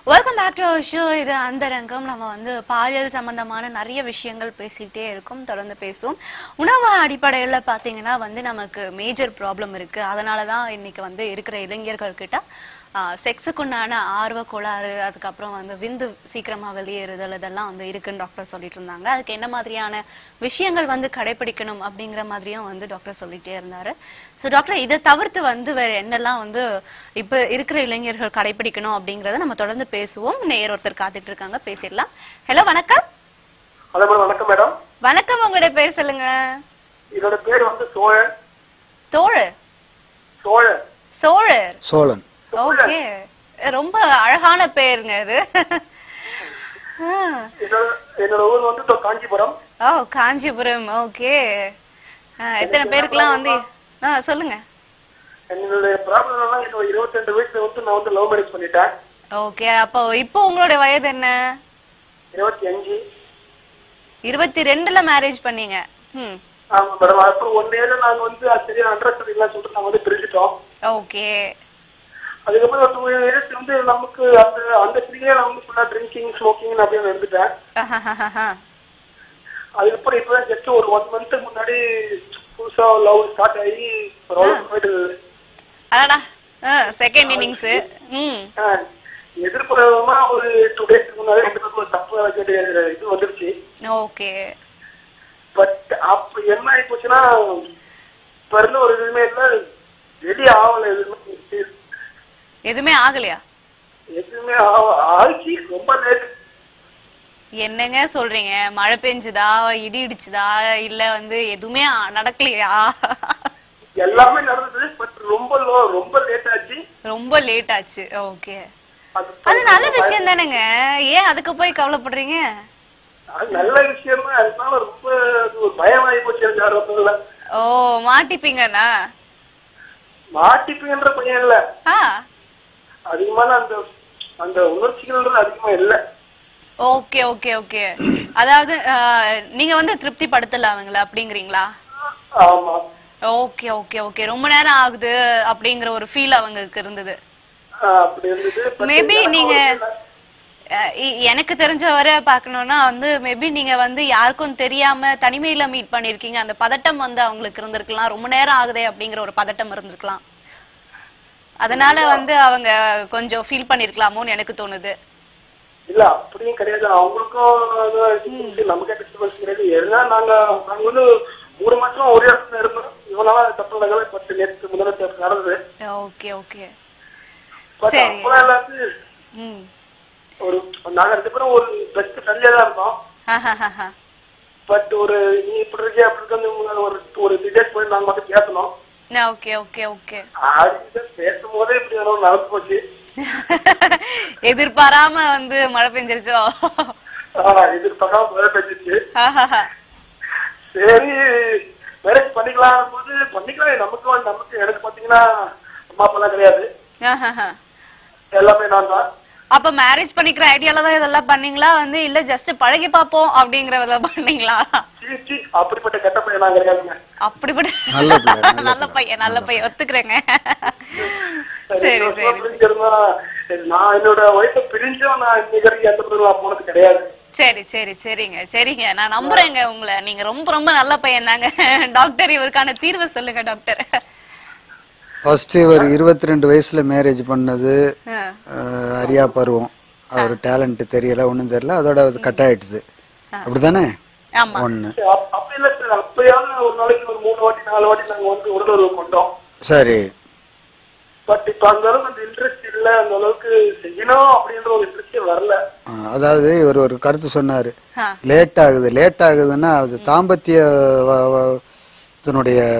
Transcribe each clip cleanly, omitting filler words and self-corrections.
Welcome back to our show. இது அந்தரங்கம். நம்ம வந்து பாலியல் சம்பந்தமான நிறைய விஷயங்கள் பேசிக்கிட்டே இருக்கோம், தொடர்ந்து பேசுவோம். உணவு அடிப்படையில் பார்த்தீங்கன்னா வந்து நமக்கு மேஜர் ப்ராப்ளம் இருக்கு. அதனால தான் இன்னைக்கு வந்து இருக்கிற இளைஞர்கள் கிட்ட செக்ஸுக்குண்டான ஆர்வ கோளாறு, அதுக்கப்புறம் வந்து விந்து சீக்கிரமாக வெளியேறுதல், இதெல்லாம் வந்து இருக்குன்னு டாக்டர் சொல்லிட்டு இருந்தாங்க. அதுக்கு என்ன மாதிரியான விஷயங்கள் வந்து கடைபிடிக்கணும் அப்படிங்கிற மாதிரியும் வந்து டாக்டர் சொல்லிட்டே இருந்தாரு. ஸோ டாக்டர், இதை தவிர்த்து வந்து வேற என்னெல்லாம் வந்து இப்போ இருக்கிற இளைஞர்கள் கடைபிடிக்கணும் அப்படிங்கிறத நம்ம தொடர்ந்து பேசுவோம். நேயர் ஒருத்தர் காத்துட்டு இருக்காங்க, பேசிடலாம். ஹலோ, வணக்கம். Hello madam. வணக்கம் மேடம். வணக்கம், உங்களுடைய பேர் சொல்லுங்க. இதோட பேர் வந்து சோழன். தோழர்? சோழன். சோழர். சோழன். ஓகே, ரொம்ப அழகான பேருங்க இது. என்னோட ஊர் வந்து காஞ்சிபுரம். ஓ, காஞ்சிபுரம். ஓகே. எத்தனை பேருக்குலாம் வந்து சொல்லுங்க. என்னுடைய ப்ராப்ளம் எல்லாம் என்னோட 22 வயசுல வந்து நான் வந்து லவ் மேரேஜ் பண்ணிட்டேன். ஓகே, அப்போ இப்போ உங்களுடைய வயது என்ன? 25. 22ல மேரேஜ் பண்ணீங்க. ஆமா மேடம். அப்புறம் 1 இயர்ல நாங்க வந்து சரியா அண்டர்ஸ்டாண்டிங் எல்லாம் சொல்லிட்டு நாங்க வந்து பிரிஞ்சுட்டோம். ஓகே. அதுக்கப்புறம் 2 இயர்ஸ் வந்து நமக்கு அந்த பீரியட்ல நான் வந்து ஃபுல்லா ட்ரிங்கிங் ஸ்மோக்கிங் அப்படின்னு இருந்துட்டேன். அதுக்கப்புறம் இப்பதான் ஜஸ்ட் ஒரு 1 மந்த் முன்னாடி புதுசா லவ் ஸ்டார்ட் ஆகி போயிட்டு. அடடா, செகண்ட் இன்னிங்ஸ். எதிர்ப்புறமா ஒரு 2 டேஸ்க்கு முன்னாடி 2 பேருக்கு ஒரு தப்பு இது வந்துருச்சு. ஓகே. பட் அப்ப என்ன ஆகி போச்சுன்னா, இப்ப இருந்த ஒரு இதுவுமே இல்ல, ரெடி ஆகல. எதுவுமே ஆகலையா? எதுவுமே ஆச்சு, ரொம்ப லேட். என்னங்க சொல்றீங்க? மழை பெஞ்சுதா, இடி இடிச்சுதா, இல்ல வந்து எதுவுமே நடக்கலையா? எல்லாமே நடந்தது, பட் ரொம்ப லேட் ஆச்சு. ரொம்ப லேட் ஆச்சு. ஓகே, அது நல்ல விஷயம் தானேங்க. ஏன் அதுக்கு போய் கவலைப்படுறீங்க? அது நல்ல விஷயம் தான். அதனால ரொம்ப ஒரு பயமாயி போச்சு. ஓ, மாட்டிப்பீங்கண்ணா? மாட்டிப்பீங்கன்ற பையன் இல்ல, அதிகமான அந்த உணர்ச்சிகள் அதிகமா இல்ல. Okay okay okay. அதாவது நீங்க வந்து திருப்தி படுத்தல அவங்கள அப்படிங்கிறீங்களா? ஆமா. Okay okay okay. ரொம்ப நேரம் ஆகுது அப்படிங்கிற ஒரு ஃபீல் அவங்களுக்கு இருந்தது. மேபி நீங்க எனக்கு தெரிஞ்ச வரை பார்க்கணும்னா வந்து மேபி நீங்க வந்து யாருக்கும் தெரியாம தனிமையில மீட் பண்ணிருக்கீங்க. அந்த பதட்டம் வந்து அவங்களுக்கு இருந்திருக்கலாம். ரொம்ப நேரம் ஆகுதே அப்படிங்கிற ஒரு பதட்டம் இருந்திருக்கலாம். அதனால வந்து அவங்க கொஞ்சம் ஃபீல் பண்ணிருக்கலாமோன்னு எனக்கு தோணுது. இல்ல, அப்படியும் கிடையாது. அவங்களுக்கும் நமக்கே டிஸ்டர்பன்ஸ் கிடையாது. ஏன்னா நாங்க வந்து 3 மாசம் ஒரே இடத்துல இருந்தோம். இவனால தப்பு நடக்கல. 10 நேரத்துக்கு முன்னாடி நடந்தது. Okay okay. சரி. ஒரு நாங்க 2 பேரும் ஒரு பெஸ்ட் ஃப்ரெண்ட்லியா தான் இருந்தோம். பட் ஒரு நீ இப்படி இருக்கே அப்படி இருக்கு ஒரு 3 டேஸ் போய் நாங்க மட்டும் பேசணும். Okay okay okay. பேசும்போதே இப்படி நடந்து போச்சு. எதிர்பாராம வந்து மழை பெஞ்சிருச்சோ? எதிர்பாராம மழை பெஞ்சிருச்சு. சரி, மேரேஜ் பண்ணிக்கலாம் போது பண்ணிக்கலாம். நமக்கு எனக்கு பாத்தீங்கன்னா அம்மா அப்பா எல்லாம் கிடையாது, எல்லாமே நான் தான். அப்ப மேரேஜ் பண்ணிக்கிற ஐடியால தான் இதெல்லாம் பண்ணீங்களா வந்து, இல்ல ஜஸ்ட் பழகி பாப்போம் அப்படிங்கறத பண்ணீங்களா? அப்படிப்பட்ட கெட்ட பையன் நான் கிடையாதுங்க. அப்படிப்பட்ட நல்ல பையன் ஒத்துக்கிறேங்க. சரி சரி. நான் என்னோட வயசை பிரிஞ்சும் நான் இன்னைக்கு எந்த பொருள் போனது கிடையாது. சரி சரி சரிங்க சரிங்க, நான் நம்புறேங்க உங்களை. நீங்க ரொம்ப ரொம்ப நல்ல பையன் தாங்க. டாக்டர், இவருக்கான தீர்வு சொல்லுங்க டாக்டர். ஃபர்ஸ்ட் இவர் 22 வயசுல மேரேஜ் பண்ணது அரியா பருவம். அவர் டேலண்ட் தெரியல, ஒன்றும் தெரியல, அதோட கட் ஆயிடுச்சு. அப்படிதானே? ஒண்ணு. அப்படி இல்ல சார், அப்பயாவது ஒரு நாளைக்கு ஒரு 3 வாட்டி 4 வாட்டி நாங்க வந்து உடலுறவு கொண்டோம். சரி. பட் இப்ப அந்த அளவுக்கு அந்த இன்ட்ரெஸ்ட் இல்ல, அந்த அளவுக்கு செய்யணும் அப்படின்ற ஒரு இன்ட்ரெஸ்டே வரல. அதாவது இவர் ஒரு கருத்து சொன்னாரு, லேட் ஆகுதுன்னா அது தாம்பத்திய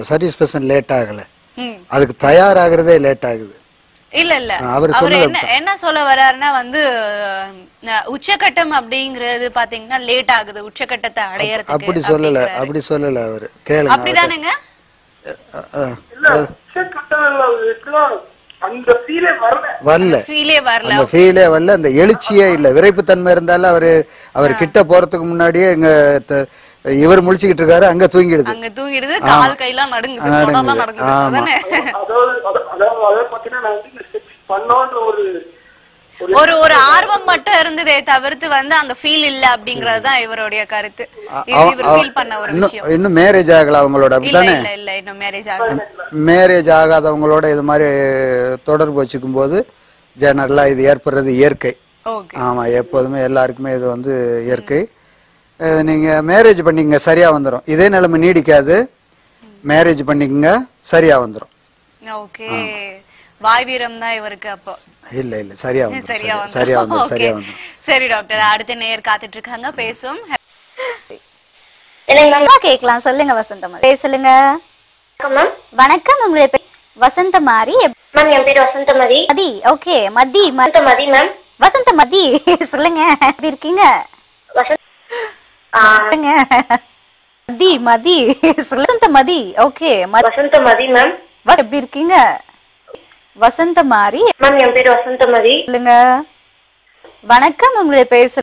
சாட்டிஸ்ஃபேக்ஷன் லேட் ஆகல, அதுக்கு தயாராகிறதே லேட் ஆகுது. இல்ல இல்ல, அவர் என்ன சொல்ல வர்றாருன்னா வந்து உச்சகட்டம் அப்படிங்கிறது பாத்தீங்கன்னா லேட் ஆகுது, உச்சகட்டத்தை அடையறதுக்கு. அப்படி சொல்லல அவரு. கேளுங்க. அப்படிதானேங்க? இல்ல, உச்சகட்டம் அந்த ஃபீலே வரல. அந்த எழுச்சியே இல்ல, விரைப்புத்தன்மை இருந்தாலும் அவர் கிட்ட போறதுக்கு முன்னாடியே இவர் முழிச்சுக்கிட்டு இருக்காரு, அங்க தூங்கிடுது, கால் கையெல்லாம் நடுங்குது. ஒரு ஒரு ஆர்வம் மட்டும் இருந்ததே தவிர்த்து வந்து அந்த ஃபீல் இல்ல அப்படிங்கறது தான் இவருடைய கருத்து. இவர் ஃபீல் பண்ண ஒரு விஷயம். இன்னும் மேரேஜ் ஆகல அவங்களோட, அப்படிதானே? இல்ல இல்ல இன்னும் மேரேஜ் ஆகல. மேரேஜ் ஆகாதவங்களோட இது மாதிரி தொடர்பு வச்சுக்கும் போது ஜெனரலா இது ஏற்படுறது இயற்கை. ஆமா, எப்போதுமே எல்லாருக்குமே இது வந்து இயற்கை. நீங்க மேரேஜ் பண்ணிக்கங்க, சரியா வந்துடும். இதே நிலைமை நீடிக்காது. மேரேஜ் பண்ணிக்கங்க, சரியா வந்துடும். ஓகே, வாய் வீரம் தான் இவருக்கு. அப்போ இல்ல இல்ல சரியா வந்துடும். சரியா வந்துடும். சரி டாக்டர், அடுத்த நேயர் காத்துட்டு இருக்காங்க, பேசும். கேக்கலாம், சொல்லுங்க வசந்தமாரி. சொல்லுங்க. வணக்கம், உங்களுடைய பேர் வசந்தமாரி. மேம் என் பேர் வசந்தமதி. மதி. ஓகே, மதி. வசந்தமதி மேம். வசந்தமதி சொல்லுங்க, எப்படி இருக்கீங்க? மதி வசந்தமதி. Okay, Vasanthamathi ma'am. எப்படி இருக்கீங்க? வசந்தமாரி மேம் என் பேர் வசந்தமதி. சொல்லுங்க. வணக்கம், உங்களுடைய பேர்